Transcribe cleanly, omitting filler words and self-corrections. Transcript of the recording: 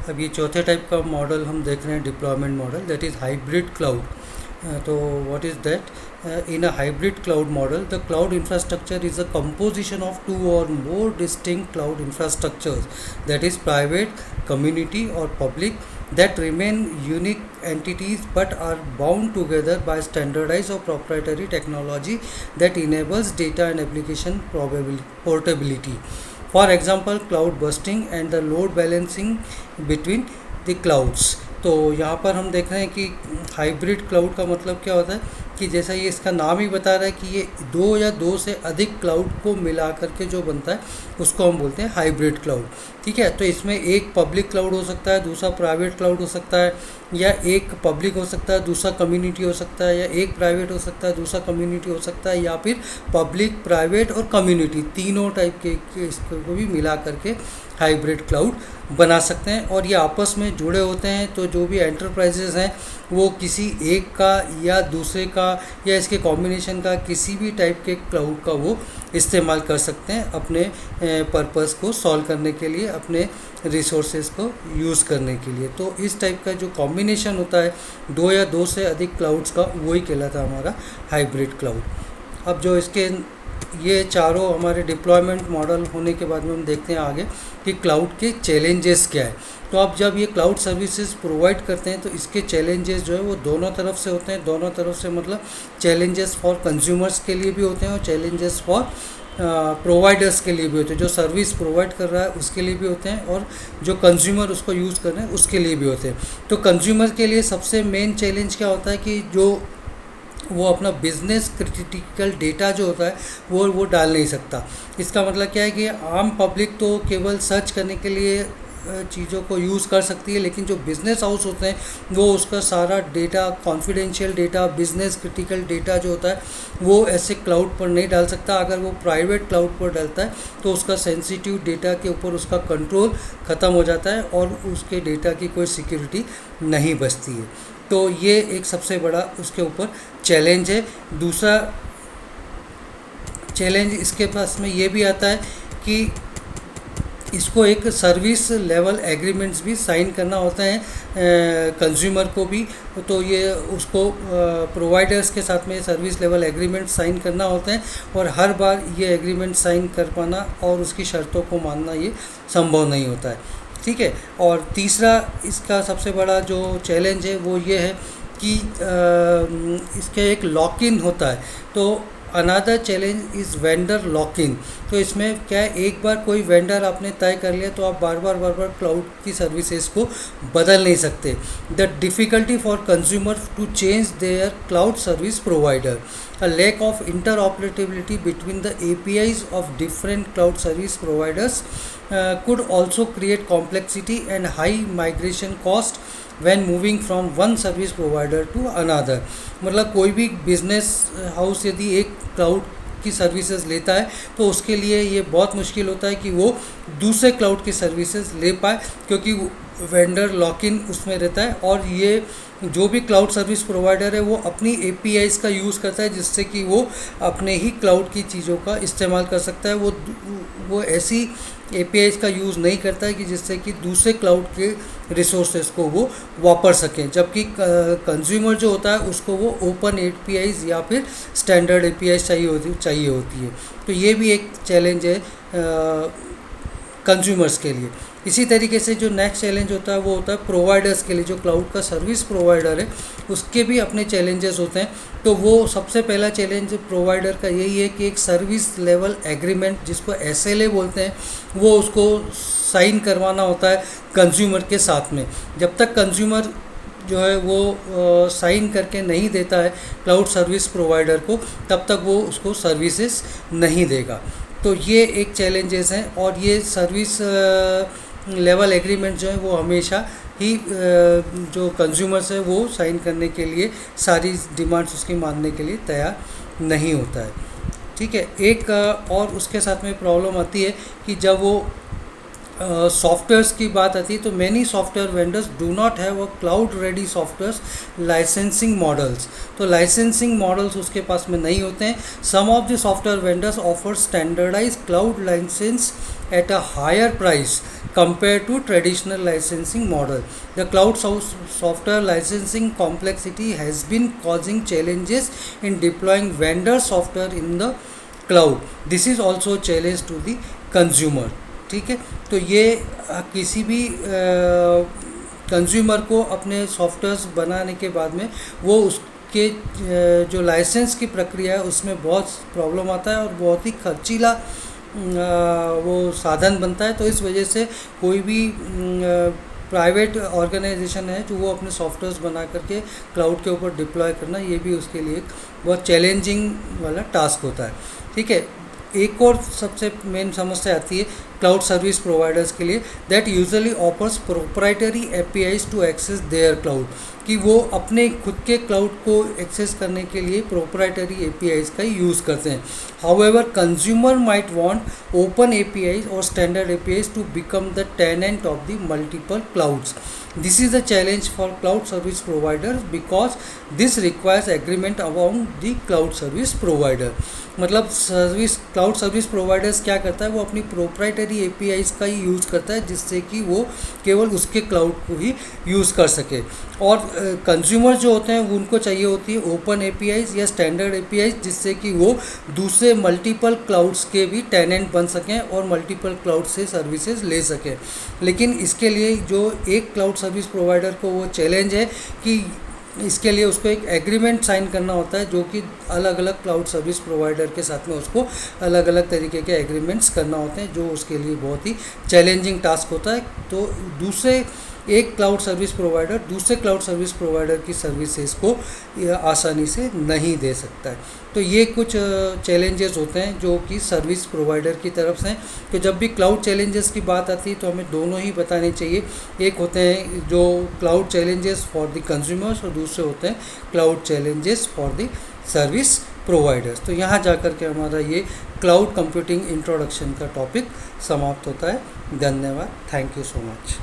अब ये चौथे टाइप का मॉडल हम देख रहे हैं, deployment model, that is hybrid cloud. तो what is that? In a hybrid cloud model, the cloud infrastructure is a composition of two or more distinct cloud infrastructures, that is private, community or public, that remain unique entities but are bound together by standardized or proprietary technology that enables data and application portability. For example, cloud bursting and the load balancing between the clouds. तो यहाँ पर हम देख रहे हैं कि hybrid cloud का मतलब क्या होता है कि जैसा ये इसका नाम ही बता रहा है कि ये दो या दो से अधिक क्लाउड को मिला करके जो बनता है उसको हम बोलते हैं हाइब्रिड क्लाउड। ठीक है, तो इसमें एक पब्लिक क्लाउड हो सकता है, दूसरा प्राइवेट क्लाउड हो सकता है, या एक पब्लिक हो सकता है, दूसरा कम्युनिटी हो सकता है, या एक प्राइवेट हो सकता है, दूसरा कम्युनिटी हो सकता है, या फिर पब्लिक, प्राइवेट और कम्युनिटी तीनों टाइप के इसको भी मिला करके हाइब्रिड क्लाउड बना सकते हैं। और ये आपस में जुड़े होते हैं, तो जो भी एंटरप्राइजेज़ हैं वो किसी एक का या दूसरे का या इसके कॉम्बिनेशन का किसी भी टाइप के क्लाउड का वो इस्तेमाल कर सकते हैं अपने पर्पस को सॉल्व करने के लिए, अपने रिसोर्सेज को यूज़ करने के लिए। तो इस टाइप का जो कॉम्बिनेशन होता है दो या दो से अधिक क्लाउड्स का, वही कहलाता है हमारा हाइब्रिड क्लाउड। अब जो इसके ये चारों हमारे डिप्लॉयमेंट मॉडल होने के बाद में हम देखते हैं आगे कि क्लाउड के चैलेंजेस क्या है। तो आप जब ये क्लाउड सर्विसेज प्रोवाइड करते हैं तो इसके चैलेंजेस जो है वो दोनों तरफ से होते हैं। दोनों तरफ से मतलब चैलेंजेस फॉर कंज्यूमर्स के लिए भी होते हैं और चैलेंजेस फॉर प्रोवाइडर्स के लिए भी होते हैं। जो सर्विस प्रोवाइड कर रहा है उसके लिए भी होते हैं और जो कंज्यूमर उसको यूज़ कर रहे हैं उसके लिए भी होते हैं। तो कंज्यूमर के लिए सबसे मेन चैलेंज क्या होता है कि जो वो अपना बिजनेस क्रिटिकल डेटा जो होता है वो डाल नहीं सकता। इसका मतलब क्या है कि आम पब्लिक तो केवल सर्च करने के लिए चीज़ों को यूज़ कर सकती है, लेकिन जो बिज़नेस हाउस होते हैं वो उसका सारा data, confidential data, business critical data जो होता है वो ऐसे क्लाउड पर नहीं डाल सकता। अगर वो प्राइवेट क्लाउड पर डालता है तो उसका सेंसिटिव डेटा के ऊपर उसका कंट्रोल ख़त्म हो जाता है और उसके डेटा की कोई सिक्योरिटी नहीं बचती है। तो ये एक सबसे बड़ा उसके ऊपर चैलेंज है। दूसरा चैलेंज इसके पास में ये भी आता है कि इसको एक सर्विस लेवल एग्रीमेंट्स भी साइन करना होता है कंज्यूमर को भी। तो ये उसको प्रोवाइडर्स के साथ में सर्विस लेवल एग्रीमेंट साइन करना होता है और हर बार ये एग्रीमेंट साइन कर पाना और उसकी शर्तों को मानना ये संभव नहीं होता है। ठीक है, और तीसरा इसका सबसे बड़ा जो चैलेंज है वो ये है कि इसके एक लॉक इन होता है। तो another challenge is vendor lock in. तो इसमें क्या है, एक बार कोई वेंडर आपने तय कर लिया तो आप बार बार क्लाउड की सर्विसेज को बदल नहीं सकते। The difficulty for consumer to change their cloud service provider, a lack of interoperability between the APIs of different cloud service providers could also create complexity and high migration cost when moving from one service provider to another। मतलब कोई भी business house यदि एक cloud की services लेता है तो उसके लिए ये बहुत मुश्किल होता है कि वो दूसरे क्लाउड की सर्विसेज ले पाए, क्योंकि वेंडर लॉक इन उसमें रहता है और ये जो भी क्लाउड सर्विस प्रोवाइडर है वो अपनी APIs का यूज़ करता है जिससे कि वो अपने ही क्लाउड की चीज़ों का इस्तेमाल कर सकता है। वो ऐसी APIs का यूज़ नहीं करता है कि जिससे कि दूसरे क्लाउड के रिसोर्सेज को वो वापर सकें, जबकि कंज्यूमर जो होता है उसको वो ओपन APIs या फिर स्टैंडर्ड APIs चाहिए होती है। तो ये भी एक चैलेंज है कंज्यूमर्स के लिए। इसी तरीके से जो नेक्स्ट चैलेंज होता है वो होता है प्रोवाइडर्स के लिए। जो क्लाउड का सर्विस प्रोवाइडर है उसके भी अपने चैलेंजेस होते हैं। तो वो सबसे पहला चैलेंज प्रोवाइडर का यही है कि एक सर्विस लेवल एग्रीमेंट, जिसको SLA बोलते हैं, वो उसको साइन करवाना होता है कंज्यूमर के साथ में। जब तक कंज्यूमर जो है वो साइन करके नहीं देता है क्लाउड सर्विस प्रोवाइडर को, तब तक वो उसको सर्विसेज नहीं देगा। तो ये एक चैलेंजेस हैं और ये सर्विस लेवल एग्रीमेंट जो है वो हमेशा ही जो कंज्यूमर्स है वो साइन करने के लिए, सारी डिमांड्स उसकी मानने के लिए तैयार नहीं होता है। ठीक है, एक और उसके साथ में प्रॉब्लम आती है कि जब वो सॉफ्टवेयर्स की बात आती है तो many software vendors do not have a cloud ready softwares licensing models. तो लाइसेंसिंग मॉडल्स उसके पास में नहीं होते हैं। Some of the software vendors offer standardise cloud licence at a higher price compared to traditional licensing model. The cloud software licensing complexity has been causing challenges in deploying vendor software in the cloud. This is also a challenge to the consumer. ठीक है, तो ये किसी भी consumer को अपने softwares बनाने के बाद में वो उसके जो लाइसेंस की प्रक्रिया है उसमें बहुत प्रॉब्लम आता है और बहुत ही खर्चीला वो साधन बनता है। तो इस वजह से कोई भी प्राइवेट ऑर्गेनाइजेशन है जो वो अपने सॉफ्टवेयर्स बना करके क्लाउड के ऊपर डिप्लॉय करना, ये भी उसके लिए एक बहुत चैलेंजिंग वाला टास्क होता है। ठीक है, एक और सबसे मेन समस्या आती है क्लाउड सर्विस प्रोवाइडर्स के लिए, that usually offers proprietary APIs to access their cloud, कि वो अपने खुद के क्लाउड को एक्सेस करने के लिए प्रोप्राइटरी एपीआईज का ही यूज़ करते हैं। However consumer might want open APIs और standard APIs to become the tenant of the multiple clouds. This is a challenge for cloud service providers because this requires agreement among the cloud service provider. मतलब cloud service providers क्या करता है, वो अपनी proprietary APIs का ही use करता है जिससे कि वो केवल उसके क्लाउड को ही यूज़ कर सके। और कंज्यूमर जो होते हैं उनको चाहिए होती है ओपन एपीआईज या स्टैंडर्ड एपीआईज, जिससे कि वो दूसरे मल्टीपल क्लाउड्स के भी टेनेंट बन सकें और मल्टीपल क्लाउड से सर्विसेज ले सकें। लेकिन इसके लिए जो एक क्लाउड सर्विस प्रोवाइडर को वो चैलेंज है कि इसके लिए उसको एक एग्रीमेंट साइन करना होता है, जो कि अलग अलग क्लाउड सर्विस प्रोवाइडर के साथ में उसको अलग अलग तरीके के एग्रीमेंट्स करना होते हैं, जो उसके लिए बहुत ही चैलेंजिंग टास्क होता है। तो एक क्लाउड सर्विस प्रोवाइडर दूसरे क्लाउड सर्विस प्रोवाइडर की सर्विसेज को आसानी से नहीं दे सकता है। तो ये कुछ चैलेंजेस होते हैं जो कि सर्विस प्रोवाइडर की तरफ से हैं। तो जब भी क्लाउड चैलेंजेस की बात आती है तो हमें दोनों ही बताने चाहिए। एक होते हैं जो cloud challenges for the consumers और दूसरे होते हैं cloud challenges for the service providers. तो यहाँ जा कर के हमारा ये क्लाउड कंप्यूटिंग इंट्रोडक्शन का टॉपिक समाप्त होता है। धन्यवाद, थैंक यू सो मच।